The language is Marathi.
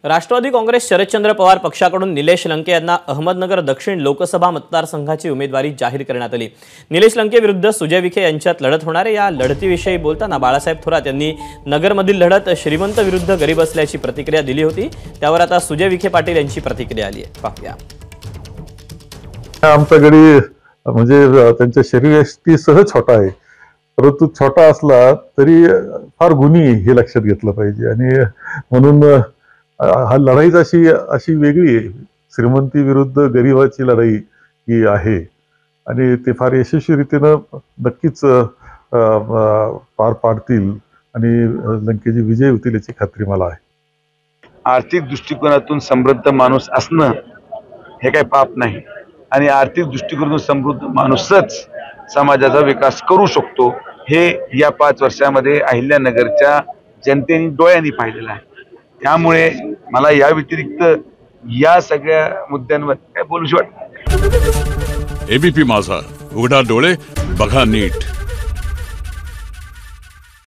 राष्ट्रवादी काँग्रेस शरदचंद्र पवार पक्षाकडून निलेश लंके यांना अहमदनगर दक्षिण लोकसभा मतदारसंघाची उमेदवारी जाहीर करण्यात आली। निलेश लंके विरुद्ध सुजय विखे यांच्यात लढत होणार आहे। या लढतीविषयी बोलताना बाळासाहेब थोरात यांनी नगरमधील लढत श्रीमंत विरुद्ध गरीब असल्याची प्रतिक्रिया दिली होती। त्यावर आता सुजय विखे पाटील यांची प्रतिक्रिया आली आहे, पाहूया। आमचा गडी म्हणजे त्यांच्या शरीरयष्टीसह छोटा आहे, परंतु छोटा असला तरी फार गुणी हे लक्षात घेतलं पाहिजे। आणि म्हणून हा लढाईच अशी वेगळी आहे। श्रीमंती विरुद्ध गरिबाची लढाई ही आहे आणि ते फार यशस्वी रीतीने नक्कीच पार पाडतील आणि लंकेची विजय होतील याची खात्री मला आहे। आर्थिक दृष्टिकोनातून समृद्ध माणूस असणं हे काही पाप नाही आणि आर्थिक दृष्टिकोनातून समृद्ध माणूसच समाजाचा विकास करू शकतो हे या 5 वर्षामध्ये अहिल्यानगरच्या जनतेने डोळ्यांनी पाहिलेलं आहे। त्यामुळे मला या व्यतिरिक्त या सगळ्या मुद्द्यांवर काय बोलूशी वाटतं। एबीपी माझा, उघडा डोळे बघा नीट।